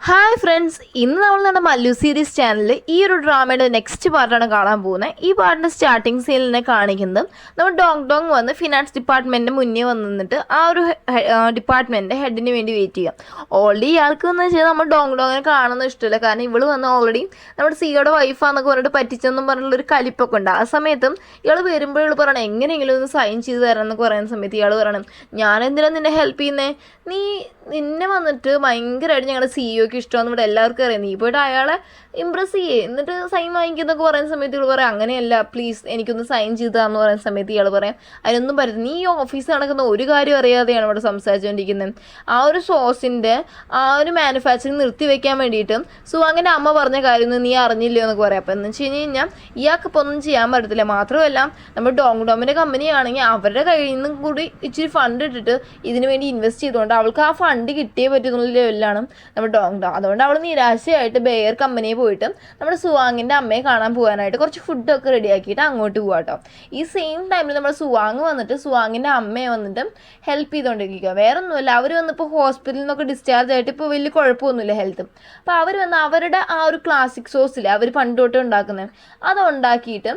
Hi friends, ഇന്ന് നമ്മൾ നമ്മുടെ മല്ലു സീരീസ് ചാനലിൽ ഈ ഒരു ഡ്രാമയുടെ നെക്സ്റ്റ് പാർട്ടാണ് കാണാൻ പോകുന്നത്. ഈ പാർട്ടിൻ്റെ സ്റ്റാർട്ടിംഗ് സീനിനെ കാണിക്കുന്നത് നമ്മൾ ഡോങ് വന്ന് ഫിനാൻസ് ഡിപ്പാർട്ട്മെൻറ്റിൻ്റെ മുന്നേ വന്ന് നിന്നിട്ട് ആ ഒരു ഡിപ്പാർട്ട്മെൻറ്റിൻ്റെ ഹെഡിന് വേണ്ടി വെയിറ്റ് ചെയ്യാം. ഓൾറെഡി ഇയാൾക്ക് എന്ന് വെച്ചാൽ നമ്മൾ ഡോങ്ങിനെ കാണുന്നത് ഇഷ്ടമില്ല. കാരണം ഇവള് വന്ന് ഓൾറെഡി നമ്മുടെ സിയുടെ വൈഫാന്നൊക്കെ പറഞ്ഞിട്ട് പറ്റിച്ചെന്നും പറഞ്ഞുള്ളൊരു കലിപ്പൊക്കെ ഉണ്ട്. ആ സമയത്തും ഇയാൾ വരുമ്പോൾ ഇയാൾ പറയണം എങ്ങനെയെങ്കിലും ഒന്ന് സൈൻ ചെയ്ത് തരണം എന്നൊക്കെ പറയുന്ന സമയത്ത് ഇയാൾ പറയണം ഞാനെന്തിനാണ് നിന്നെ ഹെൽപ്പ് ചെയ്യുന്നത്, നിന്നെ വന്നിട്ട് ഭയങ്കരമായിട്ട് ഞങ്ങളുടെ സിഇഒക്ക് ഇഷ്ടമെന്ന് ഇവിടെ എല്ലാവർക്കും അറിയാം, നീ പോയിട്ട് അയാളെ ഇമ്പ്രസ് ചെയ്യേ എന്നിട്ട് സൈൻ വാങ്ങിക്കുന്നൊക്കെ പറയുന്ന സമയത്ത് ഇയാൾ പറയാം അങ്ങനെയല്ല പ്ലീസ് എനിക്കൊന്ന് സൈൻ ചെയ്താന്ന് പറയുന്ന സമയത്ത് ഇയാൾ പറയാം അതിനൊന്നും പറ്റില്ല, നീ ഈ ഓഫീസ് നടക്കുന്ന ഒരു കാര്യം അറിയാതെയാണ് ഇവിടെ സംസാരിച്ചുകൊണ്ടിരിക്കുന്നത്. ആ ഒരു സോസിൻ്റെ ആ ഒരു മാനുഫാക്ചറിങ് നിർത്തി വെക്കാൻ വേണ്ടിയിട്ടും സുവാങ്ങിൻ്റെ അമ്മ പറഞ്ഞ കാര്യമൊന്നും നീ അറിഞ്ഞില്ലയോ എന്നൊക്കെ പറയാം. അപ്പോൾ എന്ന് വെച്ച് കഴിഞ്ഞാൽ ഇയാൾക്കിപ്പോൾ ഒന്നും ചെയ്യാൻ പറ്റത്തില്ല. മാത്രമല്ല നമ്മൾ ഡോമിൻ്റെ കമ്പനിയാണെങ്കിൽ അവരുടെ കയ്യിൽ നിന്നും കൂടി ഇച്ചിരി ഫണ്ട് ഇട്ടിട്ട് ഇതിനു വേണ്ടി ഇൻവെസ്റ്റ് ചെയ്തുകൊണ്ട് അവൾക്ക് ആ ഫണ്ട് കിട്ടിയേ പറ്റുന്നുള്ള ലെവലിലാണ് നമ്മൾ അതുകൊണ്ട് അവൾ നിരാശയായിട്ട് ബെയർ കമ്പനിയിൽ പോയിട്ട് നമ്മുടെ സുവാങ്ങിൻ്റെ അമ്മയെ കാണാൻ പോകാനായിട്ട് കുറച്ച് ഫുഡൊക്കെ റെഡിയാക്കിയിട്ട് അങ്ങോട്ട് പോകാം കേട്ടോ. ഈ സെയിം ടൈമിൽ നമ്മുടെ സുവാങ് വന്നിട്ട് സുവാങ്ങിൻ്റെ അമ്മയെ വന്നിട്ട് ഹെൽപ്പ് ചെയ്തുകൊണ്ടിരിക്കുക. വേറെ ഒന്നുമില്ല, അവർ വന്നിപ്പോൾ ഹോസ്പിറ്റലിൽ നിന്നൊക്കെ ഡിസ്ചാർജ് ആയിട്ട് ഇപ്പോൾ വലിയ കുഴപ്പമൊന്നുമില്ല ഹെൽത്ത്. അപ്പോൾ അവർ വന്ന് അവരുടെ ആ ഒരു ക്ലാസിക് സോസിൽ അവർ പണ്ട് തൊട്ട് ഉണ്ടാക്കുന്നത് അത് ഉണ്ടാക്കിയിട്ട്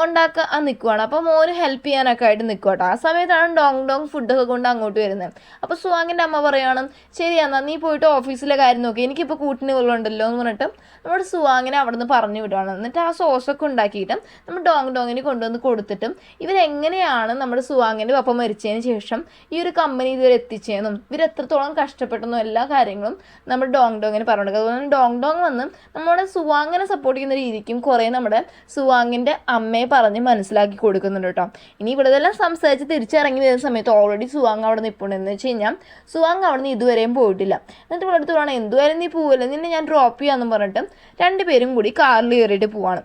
ഉണ്ടാക്കാൻ നിൽക്കുവാണ്. അപ്പോൾ മോന് ഹെൽപ്പ് ചെയ്യാനൊക്കെ ആയിട്ട് നിൽക്കുക കേട്ടോ. ആ സമയത്താണ് ഡോങ് ഫുഡൊക്കെ കൊണ്ട് അങ്ങോട്ട് വരുന്നത്. അപ്പോൾ സുവാങ്ങിൻ്റെ അമ്മ പറയുകയാണ് ശരി എന്നാൽ നീ പോയിട്ട് ഓഫീസിലെ കാര്യം നോക്കി, എനിക്കിപ്പോൾ കൂട്ടിന് കൊള്ളുണ്ടല്ലോ എന്ന് പറഞ്ഞിട്ട് നമ്മുടെ സുവാങ്ങിനെ അവിടെ നിന്ന് പറഞ്ഞു വിടുകയാണ്. എന്നിട്ട് ആ സോസൊക്കെ ഉണ്ടാക്കിയിട്ട് നമ്മൾ ഡോങ്ങിന് കൊണ്ടുവന്ന് കൊടുത്തിട്ടും ഇവരെങ്ങനെയാണ് നമ്മുടെ സുവാങ്ങിൻ്റെ പപ്പ മരിച്ചതിന് ശേഷം ഈ ഒരു കമ്പനി ഇതുവരെ എത്തിച്ചതെന്നും ഇവരെത്രത്തോളം കഷ്ടപ്പെട്ടെന്നും എല്ലാ കാര്യങ്ങളും നമ്മൾ ഡോങ്ങിന് പറഞ്ഞു കൊടുക്കുക. അതുപോലെ ഡോങ് വന്ന് നമ്മുടെ സുവാങ്ങിനെ സപ്പോർട്ട് ചെയ്യുന്ന രീതിക്കും കുറേ നമ്മുടെ സുവാങ്ങിൻ്റെ അമ്മയെ പറഞ്ഞ് മനസ്സിലാക്കി കൊടുക്കുന്നുണ്ട് കേട്ടോ. ഇനി ഇവിടെ ഇതെല്ലാം സംസാരിച്ച് തിരിച്ചിറങ്ങി വരുന്ന സമയത്ത് ഓൾറെഡി സുവാങ് അവിടെ നിൽപ്പുണ്ട്. എന്ന് വെച്ച് കഴിഞ്ഞാൽ സുവാങ് അവിടെ നിന്ന് ഇതുവരെയും പോയിട്ടില്ല. എന്നിട്ട് ഇവിടെ അടുത്ത് പറയണം എന്തുവരെ നീ പോവില്ല, നിന്നെ ഞാൻ ഡ്രോപ്പ് ചെയ്യാമെന്നും പറഞ്ഞിട്ട് രണ്ടുപേരും കൂടി കാറിൽ കയറിയിട്ട് പോവാണ്.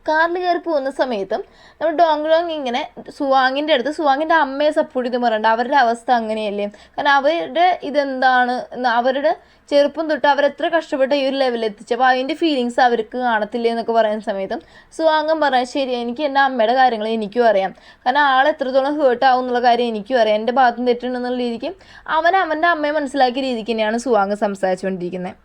കാറിൽ കയറി പോകുന്ന സമയത്തും നമ്മൾ ഡോങ് ഇങ്ങനെ സുവാങ്ങിൻ്റെ അടുത്ത് സുവാങ്ങിൻ്റെ അമ്മയെ സപ്പോർട്ട് ചെയ്ത് പറയണ്ട, അവരുടെ അവസ്ഥ അങ്ങനെയല്ലേ, കാരണം അവരുടെ ഇതെന്താണ്, അവരുടെ ചെറുപ്പം തൊട്ട് അവരെത്ര കഷ്ടപ്പെട്ട് ഈ ഒരു ലെവലിൽ എത്തിച്ചു, അപ്പോൾ അതിൻ്റെ ഫീലിങ്സ് അവർക്ക് കാണത്തില്ലേ എന്നൊക്കെ പറയുന്ന സമയത്തും സുവാങ്ങം പറയാം ശരി എനിക്ക് എൻ്റെ അമ്മയുടെ കാര്യങ്ങൾ എനിക്കും അറിയാം, കാരണം ആൾ എത്രത്തോളം ഹേർട്ട് ആവും എന്നുള്ള കാര്യം എനിക്കും അറിയാം, എൻ്റെ ഭാഗത്തും തെറ്റുണ്ടെന്നുള്ള രീതിക്ക് അവൻ്റെ അമ്മയെ മനസ്സിലാക്കിയ രീതിക്ക് തന്നെയാണ് സുവാങ്ങ് സംസാരിച്ചുകൊണ്ടിരിക്കുന്നത്.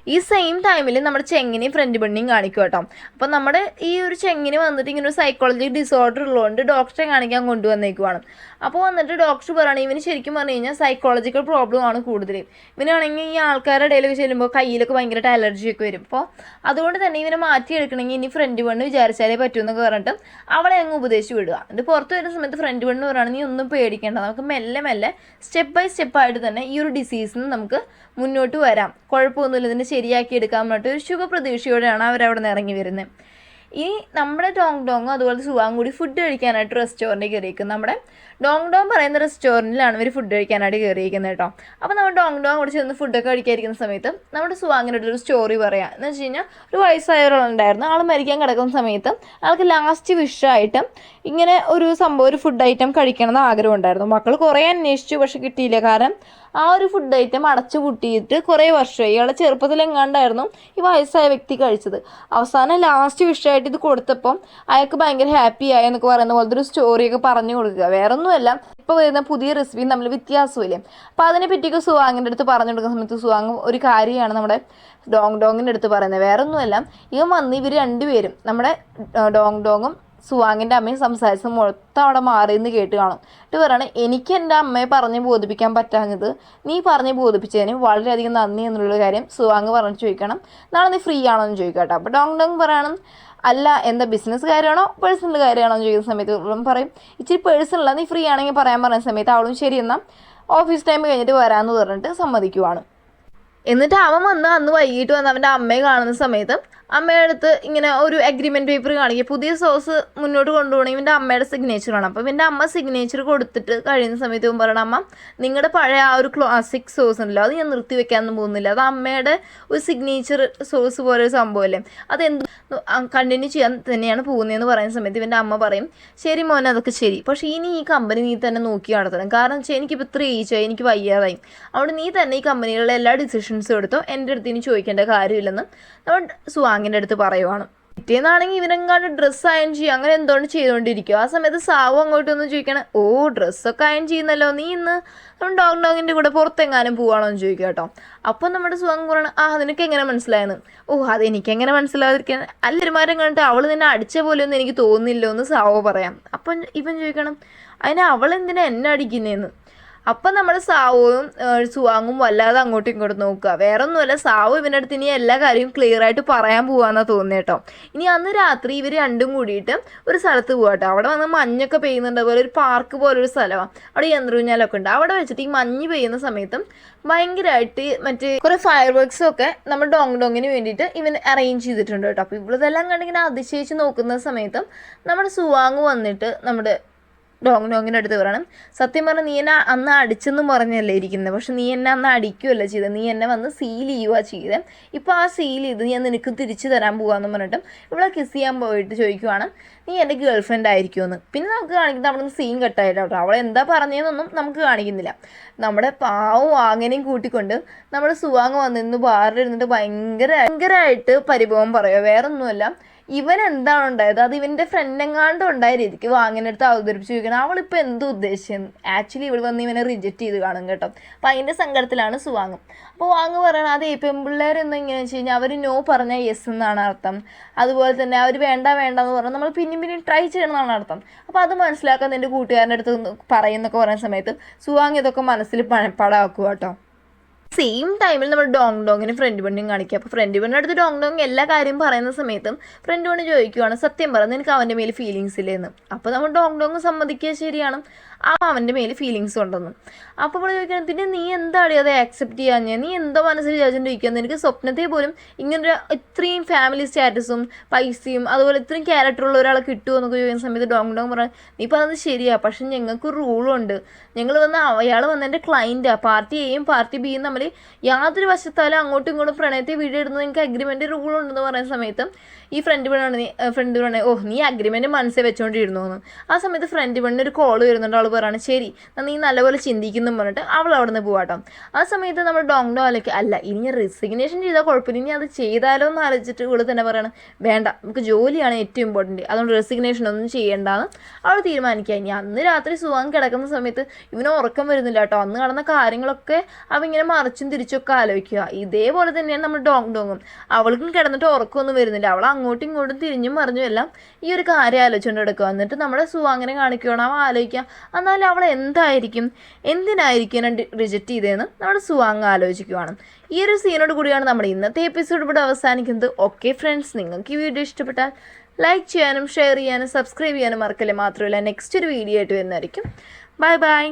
ഈ സെയിം ടൈമിൽ നമ്മുടെ ചെങ്ങിനെയും ഫ്രണ്ട് ബണ്ണിയും കാണിക്കും കേട്ടോ. അപ്പോൾ നമ്മുടെ ഈ ഒരു ചെങ്ങിന് വന്നിട്ട് ഇങ്ങനെ ഒരു സൈക്കോളജി ഡിസോർഡർ ഉള്ളതുകൊണ്ട് ഡോക്ടറെ കാണിക്കാൻ കൊണ്ടുവന്നേക്കുവാണ്. അപ്പോൾ വന്നിട്ട് ഡോക്ടർ പറയുകയാണ് ഇവന് ശരിക്കും പറഞ്ഞു കഴിഞ്ഞാൽ സൈക്കോളജിക്കൽ പ്രോബ്ലം ആണ് കൂടുതൽ. ഇവനാണെങ്കിൽ ഈ ആൾക്കാരുടെ ഇടയിലൊക്കെ ചെല്ലുമ്പോൾ കയ്യിലൊക്കെ ഭയങ്കരമായിട്ട് അലർജിയൊക്കെ വരും. അപ്പോൾ അതുകൊണ്ട് തന്നെ ഇവനെ മാറ്റിയെടുക്കണമെങ്കിൽ ഇനി ഫ്രണ്ട് ബണ്ണ് വിചാരിച്ചാലേ പറ്റുമെന്നൊക്കെ പറഞ്ഞിട്ട് അവളെ അങ്ങ് ഉപദേശിച്ച് വിടുക. എന്നിട്ട് പുറത്ത് വരുന്ന സമയത്ത് ഫ്രണ്ട് ബണ്ണ് പറയുകയാണ് നീ ഒന്നും പേടിക്കേണ്ട, നമുക്ക് മെല്ലെ സ്റ്റെപ്പ് ബൈ സ്റ്റെപ്പായിട്ട് തന്നെ ഈ ഒരു ഡിസീസിന് നമുക്ക് മുന്നോട്ട് വരാം, കുഴപ്പമൊന്നുമില്ല, ഇതിനെ ശരിയാക്കി എടുക്കാൻ പറഞ്ഞിട്ട് ഒരു ശുഭപ്രതീക്ഷയോടെയാണ് അവരവിടെ നിന്ന് ഇറങ്ങി വരുന്നത്. ഈ നമ്മുടെ ഡോങ് അതുപോലെ സുവാങ് കൂടി ഫുഡ് കഴിക്കാനായിട്ട് റെസ്റ്റോറൻറ്റിൽ കയറിയിരിക്കുന്നത്. നമ്മുടെ ഡോങ് പറയുന്ന റെസ്റ്റോറൻറ്റിലാണ് ഇവർ ഫുഡ് കഴിക്കാനായിട്ട് കയറിയിരിക്കുന്നത് കേട്ടോ. അപ്പോൾ നമ്മൾ ഡോങ് കൂടി ചെന്ന് ഫുഡൊക്കെ കഴിക്കാതിരിക്കുന്ന സമയത്ത് നമ്മുടെ സുവാങ്ങിനോട് ഒരു സ്റ്റോറി പറയാം. എന്ന് വെച്ച് കഴിഞ്ഞാൽ ഒരു വയസ്സായ ഒരാളുണ്ടായിരുന്നു, ആൾ മരിക്കാൻ കിടക്കുന്ന സമയത്ത് ആൾക്ക് ലാസ്റ്റ് വിഷായിട്ട് ഇങ്ങനെ ഒരു സംഭവം ഒരു ഫുഡ് ഐറ്റം കഴിക്കണമെന്ന് ആഗ്രഹം ഉണ്ടായിരുന്നു. മക്കൾ കുറേ അന്വേഷിച്ചു പക്ഷെ കിട്ടിയില്ല. കാരണം ആ ഒരു ഫുഡ് ഐറ്റം അടച്ചു പൂട്ടിയിട്ട് കുറേ വർഷമായി, ഇയാളെ ചെറുപ്പത്തിലെങ്ങാണ്ടായിരുന്നു ഈ വയസ്സായ വ്യക്തി കഴിച്ചത്. അവസാനം ലാസ്റ്റ് വിഷയമായിട്ട് ഇത് കൊടുത്തപ്പം അയാൾക്ക് ഭയങ്കര ഹാപ്പി ആയി എന്നൊക്കെ പറയുന്ന പോലത്തെ ഒരു സ്റ്റോറിയൊക്കെ പറഞ്ഞു കൊടുക്കുക. വേറൊന്നുമല്ല, ഇപ്പോൾ വരുന്ന പുതിയ റെസിപ്പിയും തമ്മിൽ വ്യത്യാസമില്ലേ. അപ്പോൾ അതിനെ പറ്റിയൊക്കെ സുവാങ്ങിൻ്റെ അടുത്ത് പറഞ്ഞു കൊടുക്കുന്ന സമയത്ത് സുവാങ് ഒരു കാര്യമാണ് നമ്മുടെ ഡോങ്ങിൻ്റെ അടുത്ത് പറയുന്നത്. വേറൊന്നുമല്ല, ഇവൻ വന്ന് ഇവർ രണ്ടുപേരും നമ്മുടെ ഡോങ്ങും സുവാങ്ങിൻ്റെ അമ്മയും സംസാരിച്ച് മൊത്തം അവിടെ മാറിയെന്ന് കേട്ട് കാണും. എന്നിട്ട് പറയണേ എനിക്ക് എൻ്റെ അമ്മയെ പറഞ്ഞ് ബോധിപ്പിക്കാൻ പറ്റാഞ്ഞത് നീ പറഞ്ഞ് ബോധിപ്പിച്ചതിന് വളരെയധികം നന്ദി എന്നുള്ള കാര്യം സുവാങ് പറഞ്ഞ് ചോദിക്കണം. നാളെ നീ ഫ്രീ ആണോ എന്ന് ചോദിക്കാം കേട്ടോ. അപ്പോൾ ഡോങ് പറയണം അല്ല എന്താ ബിസിനസ് കാര്യമാണോ പേഴ്സണൽ കാര്യമാണോ എന്ന് ചോദിക്കുന്ന സമയത്ത് പറയും ഇച്ചിരി പേഴ്സണൽ, നീ ഫ്രീ ആണെങ്കിൽ പറയാൻ പറയുന്ന സമയത്ത് അവളും ശരി എന്നാൽ ഓഫീസ് ടൈം കഴിഞ്ഞിട്ട് വരാമെന്ന് പറഞ്ഞിട്ട് സമ്മതിക്കുവാണ്. എന്നിട്ട് അവൻ വന്ന് അന്ന് വൈകിട്ട് വന്ന് അവൻ്റെ അമ്മയെ കാണുന്ന സമയത്ത് അമ്മയുടെ അടുത്ത് ഇങ്ങനെ ഒരു അഗ്രിമെൻറ്റ് പേപ്പർ കാണിക്കുക, പുതിയ സോസ് മുന്നോട്ട് കൊണ്ടുപോകണമെങ്കിൽ ഇവൻ്റെ അമ്മയുടെ സിഗ്നേച്ചർ വേണം. അപ്പോൾ ഇവൻ്റെ അമ്മ സിഗ്നേച്ചർ കൊടുത്തിട്ട് കഴിയുന്ന സമയത്ത് ഇവൻ പറയണം അമ്മ നിങ്ങളുടെ പഴയ ആ ഒരു ക്ലാസിക് സോസ് ഉണ്ടല്ലോ അത് ഞാൻ നിർത്തി വെക്കാനൊന്നും പോകുന്നില്ല, അത് അമ്മയുടെ ഒരു സിഗ്നേച്ചർ സോസ് പോലെ ഒരു സംഭവമല്ലേ, അതെന്ത് കണ്ടിന്യൂ ചെയ്യാൻ തന്നെയാണ് പോകുന്നതെന്ന് പറയുന്ന സമയത്ത് ഇവൻ്റെ അമ്മ പറയും ശരി മോനെ അതൊക്കെ ശരി, പക്ഷേ ഇനി ഈ കമ്പനി നീ തന്നെ നോക്കി നടത്തണം, കാരണം വെച്ചാൽ എനിക്കിപ്പോൾ ഇത്ര ഏജായി, എനിക്ക് വയ്യാതായി, അതുകൊണ്ട് നീ തന്നെ ഈ കമ്പനികളുടെ എല്ലാ ഡിസിഷൻസും എടുത്തോ, എൻ്റെ അടുത്ത് ഇനി ചോദിക്കേണ്ട കാര്യമില്ലെന്ന് നമ്മൾ സുവാങ്ങിൻ്റെ അടുത്ത് പറയുവാണ്. പിറ്റേന്നാണെങ്കിൽ ഇവനെങ്ങാണ്ട് ഡ്രസ്സ് അയൺ ചെയ്യുക അങ്ങനെ എന്തുകൊണ്ട് ചെയ്തുകൊണ്ടിരിക്കും. ആ സമയത്ത് സാവു അങ്ങോട്ടൊന്ന് ചോദിക്കണം, ഓ ഡ്രസ്സൊക്കെ അയൺ ചെയ്യുന്നല്ലോ, നീ ഇന്ന് ഡോങ്ങിൻ്റെ കൂടെ പുറത്തെങ്ങാനും പോവാണോ എന്ന് ചോദിക്കുക കേട്ടോ. അപ്പോൾ നമ്മുടെ സുഖം പറയണം, നിനക്ക് എങ്ങനെ മനസ്സിലായെന്ന്. ഓ അതെനിക്കെങ്ങനെ മനസ്സിലാതിരിക്കാൻ, അല്ലൊരുമാരം കണ്ടിട്ട് അവൾ നിന്നെ അടിച്ച പോലെയൊന്നും എനിക്ക് തോന്നുന്നില്ലോ എന്ന് സാവു പറയാം. അപ്പം ഇവൻ ചോദിക്കണം, അതിന് അവൾ എന്തിനാ എന്നെ അടിക്കുന്നതെന്ന്. അപ്പം നമ്മുടെ സാവുവും സുവാങ്ങും വല്ലാതെ അങ്ങോട്ടും ഇങ്ങോട്ടും നോക്കുക. വേറെ ഒന്നുമല്ല, സാവു ഇവൻ്റെ അടുത്ത് ഇനി എല്ലാ കാര്യവും ക്ലിയർ ആയിട്ട് പറയാൻ പോകാമെന്നാണ് തോന്നുന്നത് കേട്ടോ. ഇനി അന്ന് രാത്രി ഇവർ രണ്ടും കൂടിയിട്ട് ഒരു സ്ഥലത്ത് പോകാം കേട്ടോ. അവിടെ വന്ന് മഞ്ഞൊക്കെ പെയ്യുന്നുണ്ട്, അതുപോലെ ഒരു പാർക്ക് പോലൊരു സ്ഥലമാണ്, അവിടെ യന്ത്രൂഞ്ഞാലൊക്കെ ഉണ്ട്. അവിടെ വെച്ചിട്ട് ഈ മഞ്ഞ് പെയ്യുന്ന സമയത്തും ഭയങ്കരമായിട്ട് മറ്റേ കുറേ ഫയർ വർക്ക്സും ഒക്കെ നമ്മുടെ ഡോങ്ങിന് വേണ്ടിയിട്ട് ഇവൻ അറേഞ്ച് ചെയ്തിട്ടുണ്ട് കേട്ടോ. അപ്പോൾ ഇവിടെതെല്ലാം കണ്ടിങ്ങനെ അതിശയിച്ച് നോക്കുന്ന സമയത്തും നമ്മുടെ സുവാങ് വന്നിട്ട് നമ്മുടെ ഡോങ്ങിൻ്റെ അടുത്ത് പറയണം, സത്യം പറഞ്ഞാൽ നീ എന്നെ അന്ന് അടിച്ചെന്നും പറഞ്ഞല്ലേ ഇരിക്കുന്നത്, പക്ഷെ നീ എന്നെ അന്ന് അടിക്കുകയല്ല ചെയ്തത്, നീ എന്നെ വന്ന് സീൽ ചെയ്യുക ചെയ്തത്. ഇപ്പോൾ ആ സീൽ ചെയ്ത് ഞാൻ നിനക്ക് തിരിച്ചു തരാൻ പോകാമെന്ന് പറഞ്ഞിട്ടും ഇവിടെ കിസ് ചെയ്യാൻ പോയിട്ട് ചോദിക്കുവാണ്, നീ എൻ്റെ ഗേൾ ഫ്രണ്ട് ആയിരിക്കുമെന്ന്. പിന്നെ നമുക്ക് കാണിക്കുന്നത് അവിടെ നിന്ന് സീൻ കട്ടായിട്ട് കേട്ടോ. അവൾ എന്താ പറഞ്ഞതെന്നൊന്നും നമുക്ക് കാണിക്കുന്നില്ല. നമ്മുടെ പാവം അങ്ങനെയും കൂട്ടിക്കൊണ്ട് നമ്മുടെ സുവാങ് വന്നിരുന്ന് ബാറിലിരുന്നിട്ട് ഭയങ്കരമായിട്ട് പരിഭവം പറയുക. വേറൊന്നുമല്ല, ഇവൻ എന്താണ് ഉണ്ടായത്, അത് ഇവൻ്റെ ഫ്രണ്ടെങ്ങാണ്ടും ഉണ്ടായ രീതിക്ക് വാങ്ങിനടുത്ത് അവതരിപ്പിച്ച് ചോദിക്കണം, അവളിപ്പോൾ എന്തോ ഉദ്ദേശിച്ചത്. ആക്ച്വലി ഇവൾ വന്ന് ഇവനെ റിജക്റ്റ് ചെയ്ത് കാണും കേട്ടോ. അപ്പോൾ അതിൻ്റെ സങ്കടത്തിലാണ് സുവാങ്. അപ്പോൾ വാങ്ങ് പറയണം, അതേ പെൺപിള്ളേരെന്ന് എങ്ങനെയാണെന്ന് വെച്ച് കഴിഞ്ഞാൽ അവർ നോ പറഞ്ഞാൽ യെസ് എന്നാണ് അർത്ഥം. അതുപോലെ തന്നെ അവർ വേണ്ട എന്ന് പറഞ്ഞാൽ നമ്മൾ പിന്നെയും ട്രൈ ചെയ്യണമെന്നാണ് അർത്ഥം. അപ്പോൾ അത് മനസ്സിലാക്കാൻ നിൻ്റെ കൂട്ടുകാരൻ്റെ അടുത്ത് പറയുന്നൊക്കെ പറയുന്ന സമയത്ത് സുവാങ് ഇതൊക്കെ മനസ്സിൽ പടാക്കുക കേട്ടോ. സെയിം ടൈമിൽ നമ്മൾ ഡോങ്ങിന് ഫ്രണ്ട് ബണ്ണിയും കാണിക്കുക. അപ്പോൾ ഫ്രണ്ട് ബണ്ണിൻ്റെ അടുത്ത് ഡോങ് എല്ലാ കാര്യം പറയുന്ന സമയത്തും ഫ്രണ്ട് ബണ്ണ് ചോദിക്കുവാണ്, സത്യം പറഞ്ഞ് നിനക്ക് അവൻ്റെ മേൽ ഫീലിങ്സ് ഇല്ലേന്ന്. അപ്പോൾ നമ്മൾ ഡോങ് സമ്മതിക്കുക, ശരിയാണ് അവൻ്റെ മേൽ ഫീലിങ്സ് ഉണ്ടെന്ന്. അപ്പോൾ ഇവിടെ ചോദിക്കണം, പിന്നെ നീ എന്താണ് അത് ആക്സെപ്റ്റ് ചെയ്യാൻ, നീ എന്തോ മനസ്സിൽ വിചാരിച്ചുകൊണ്ടിരിക്കുന്നത്, നിനക്ക് സ്വപ്നത്തെ പോലും ഇങ്ങനൊരു ഇത്രയും ഫാമിലി സ്റ്റാറ്റസും പൈസയും അതുപോലെ ഇത്രയും ക്യാരക്ടറുള്ള ഒരാളെ കിട്ടുമോ എന്നൊക്കെ ചോദിക്കുന്ന സമയത്ത് ഡോങ് പറയാം, നീ പറഞ്ഞത് ശരിയാണ്, പക്ഷെ ഞങ്ങൾക്ക് റൂളുണ്ട്, ഞങ്ങൾ അയാൾ വന്ന് എൻ്റെ ക്ലൈൻറ്റാണ്, പാർട്ടി എയും പാർട്ടി ബിയും തമ്മിൽ യാതൊരു വശത്താലും അങ്ങോട്ടും ഇങ്ങോട്ടും പ്രണയത്തെ വീഡിയോ ഇടുന്നത് നിങ്ങൾക്ക് അഗ്രിമെൻ്റ് റൂളുണ്ടെന്ന് പറയുന്ന സമയത്ത് ഈ ഫ്രണ്ട് പെണ്ണാണ് നീ അഗ്രിമെൻറ്റ് മനസ്സിൽ വെച്ചുകൊണ്ടിരുന്നു എന്ന്. ആ സമയത്ത് ഫ്രണ്ട് പെണ്ണിന് ഒരു കോൾ വരുന്നുണ്ട്. അവൾ പറയുകയാണ്, ശരി നീ നല്ലപോലെ ചിന്തിക്കുന്നു പറഞ്ഞിട്ട് അവൾ അവിടെ നിന്ന് പോവാട്ടോ. ആ സമയത്ത് നമ്മൾ ഡോങ് ആലോചിക്കുക, അല്ല ഇനി ഞാൻ റെസിഗ്നേഷൻ ചെയ്താൽ കുഴപ്പമില്ല, ഇനി അത് ചെയ്താലോ എന്ന് ആലോചിച്ചിട്ട് ഇവൾ തന്നെ പറയണം, വേണ്ട നമുക്ക് ജോലിയാണ് ഏറ്റവും ഇമ്പോർട്ടൻറ്റ്, അതുകൊണ്ട് റെസിഗ്നേഷൻ ഒന്നും ചെയ്യേണ്ടെന്ന് അവൾ തീരുമാനിക്കുക. ഇനി അന്ന് രാത്രി സുഖം കിടക്കുന്ന സമയത്ത് ഇവന് ഉറക്കം വരുന്നില്ല കേട്ടോ. അന്ന് നടന്ന കാര്യങ്ങളൊക്കെ അവ ഇങ്ങനെ മറിച്ചും തിരിച്ചൊക്കെ ആലോചിക്കുക. ഇതേപോലെ തന്നെയാണ് നമ്മൾ ഡോങ്ങും. അവൾക്കും കിടന്നിട്ട് ഉറക്കമൊന്നും വരുന്നില്ല. അവൾ അങ്ങോട്ടും ഇങ്ങോട്ടും തിരിഞ്ഞും മറിഞ്ഞും എല്ലാം ഈ ഒരു കാര്യം ആലോചിച്ചുകൊണ്ട് എടുക്കുക. എന്നിട്ട് നമ്മുടെ സുവാങ്ങിനെ കാണിക്കുകയാണ്. അവൻ ആലോചിക്കുക, എന്നാലും അവൾ എന്തിനായിരിക്കും എന്നെ റിജക്റ്റ് ചെയ്തതെന്ന് നമ്മുടെ സുവാങ് ആലോചിക്കുകയാണ്. ഈ ഒരു സീനോട് കൂടിയാണ് നമ്മുടെ ഇന്നത്തെ എപ്പിസോഡ് ഇവിടെ അവസാനിക്കുന്നത്. ഓക്കെ ഫ്രണ്ട്സ്, നിങ്ങൾക്ക് ഈ വീഡിയോ ഇഷ്ടപ്പെട്ടാൽ ലൈക്ക് ചെയ്യാനും ഷെയർ ചെയ്യാനും സബ്സ്ക്രൈബ് ചെയ്യാനും മറക്കല്ലേ. മാത്രമല്ല നെക്സ്റ്റ് ഒരു വീഡിയോ ആയിട്ട് വരുന്നതായിരിക്കും. ബൈ.